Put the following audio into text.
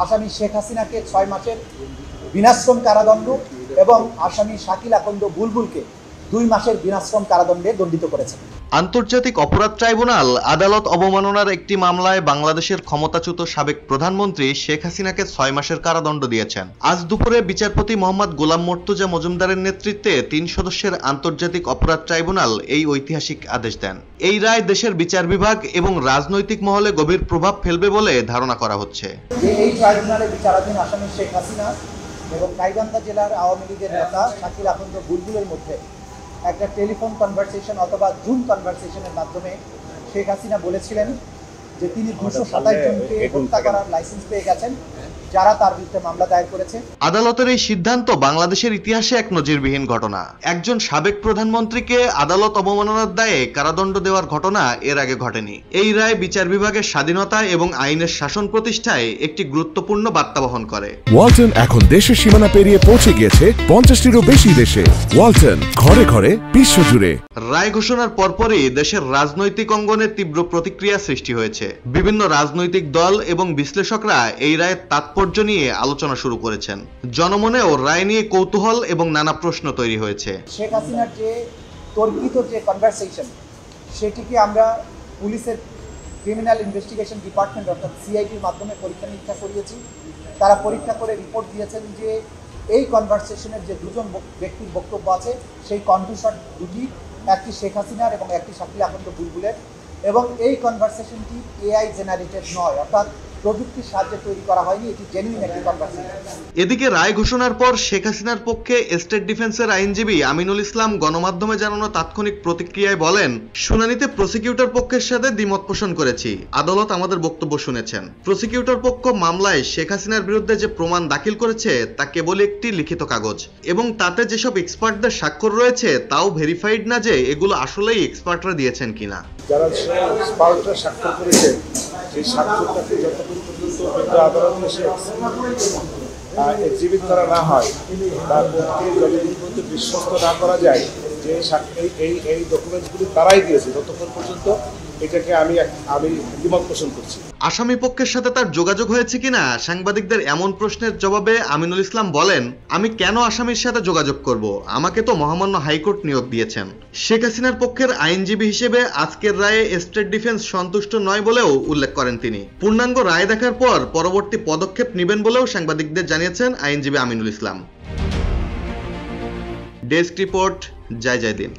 আসামি শেখ হাসিনাকে 6 মাসের বিনাশ্রম কারাদণ্ড এবং আসামি শাকিল আকন্দ বুলবুলকে 2 মাসের বিনাশ্রম কারাদণ্ডে দণ্ডিত করেছে। আন্তর্জাতিক অপরাধ ট্রাইব্যুনাল আদালত অবমাননার একটি মামলায় বাংলাদেশের ক্ষমতাচ্যুত সাবেক প্রধানমন্ত্রী শেখ হাসিনাকে 6 মাসের কারাদণ্ড দিয়েছেন। আজ দুপুরে বিচারপতি মোহাম্মদ গোলাম মর্তুজা মজুমদারের নেতৃত্বে 3 সদস্যের আন্তর্জাতিক অপরাধ ট্রাইব্যুনাল এই ঐতিহাসিক আদেশ দেন। এই রায় দেশের বিচার বিভাগ এবং রাজনৈতিক মহলে গভীর প্রভাব ফেলবে বলে ধারণা করা হচ্ছে। এই ট্রাইব্যুনালে বিচারাধীন আসামি শেখ হাসিনা এবং গাইবান্ধা জেলার আওয়ামী লীগের নেতা শাকিল আকন্দ বুলবুলের মধ্যে একটা টেলিফোন কনভারসেশন অথবা জুম কনভারসেশনের মাধ্যমে শেখ হাসিনা বলেছিলেন যে তিনি 227 জনকে হত্যা করার লাইসেন্স পেয়ে গেছেন, যারা তার বিরুদ্ধে মামলা দায়ের করেছে। আদালতের এই সিদ্ধান্ত বাংলাদেশের ইতিহাসে এক নজিরবিহীন ঘটনা। একজন সাবেক প্রধানমন্ত্রীকে আদালত অবমাননার দায়ে কারাদণ্ড দেওয়ার ঘটনা এর আগে ঘটেনি। এই রায় বিচার বিভাগের স্বাধীনতা এবং আইনের শাসন প্রতিষ্ঠায় একটি গুরুত্বপূর্ণ বার্তা বহন করে। ওয়ালটন এখন দেশের সীমানা পেরিয়ে পৌঁছে গিয়েছে 50টিরও বেশি দেশে। ওয়ালটন, ঘরে ঘরে বিশ্বজুড়ে। রায় ঘোষণার পরপরই দেশের রাজনৈতিক অঙ্গনে তীব্র প্রতিক্রিয়া সৃষ্টি হয়েছে। বিভিন্ন রাজনৈতিক দল এবং বিশ্লেষকরা এই রায়ের তাৎপর্য নিয়ে আলোচনা শুরু করেছেন। জনমনেও রায় নিয়ে কৌতূহল এবং নানা প্রশ্ন তৈরি হয়েছে। শেখ হাসিনার যে তর্কিত যে কনভারসেশন, সেটিকে আমরা পুলিশের ক্রিমিনাল ইনভেস্টিগেশন ডিপার্টমেন্ট অর্থাৎ সিআইডির মাধ্যমে পরীক্ষা নিরীক্ষা করিয়েছি। তারা পরীক্ষা করে রিপোর্ট দিয়েছেন যে এই কনভারসেশনের যে 2জন ব্যক্তির বক্তব্য আছে, সেই কণ্ঠস্বর দুটি, একটি শেখ হাসিনার এবং একটি শাকিল আকন্দ বুলবুলের, এবং এই কনভারসেশনটি এআই জেনারেটেড নয়, অর্থাৎ প্রযুক্তির সাহায্যে তৈরি করা হয়নি, এটি জেনুইন একটি কনভারসেশন। এদিকে রায় ঘোষণার পর শেখ হাসিনার পক্ষে স্টেট ডিফেন্সের আইনজীবী আমিনুল ইসলাম গণমাধ্যমে জানানো তাৎক্ষণিক প্রতিক্রিয়ায় বলেন, শুনানিতে প্রসিকিউটর পক্ষের সাথে দ্বিমত পোষণ করেছি। আদালত আমাদের বক্তব্য শুনেছেন। প্রসিকিউটর পক্ষ মামলায় শেখ হাসিনার বিরুদ্ধে যে প্রমাণ দাখিল করেছে তা কেবল একটি লিখিত কাগজ, এবং তাতে যেসব এক্সপার্টদের স্বাক্ষর রয়েছে তাও ভেরিফাইড না যে এগুলো আসলেই এক্সপার্টরা দিয়েছেন কিনা। যারা এক্সপার্টরা স্বাক্ষর করেছে সেই স্বাক্ষরটাকে যতক্ষণ পর্যন্ত আদালতে এসে এক্সিবিট করা না হয়, তার পক্ষে যতক্ষণ পর্যন্ত বিশ্বস্ত না করা যায় যে এই ডকুমেন্টসগুলি তারাই দিয়েছে, ততক্ষণ পর্যন্ত এটাকে আমি দ্বিমত পোষণ করছি। আসামি পক্ষের সাথে তার যোগাযোগ হয়েছে কিনা সাংবাদিকদের এমন প্রশ্নের জবাবে আমিনুল ইসলাম বলেন, আমি কেন আসামির সাথে যোগাযোগ করব? আমাকে তো মহামান্য হাইকোর্ট নিয়োগ দিয়েছেন। শেখ হাসিনার পক্ষের আইনজীবী হিসেবে আজকের রায়ে স্টেট ডিফেন্স সন্তুষ্ট নয় বলেও উল্লেখ করেন তিনি। পূর্ণাঙ্গ রায় দেখার পর পরবর্তী পদক্ষেপ নেবেন বলেও সাংবাদিকদের জানিয়েছেন আইনজীবী আমিনুল ইসলাম। ডেস্ক রিপোর্ট, জয় জয় দিন।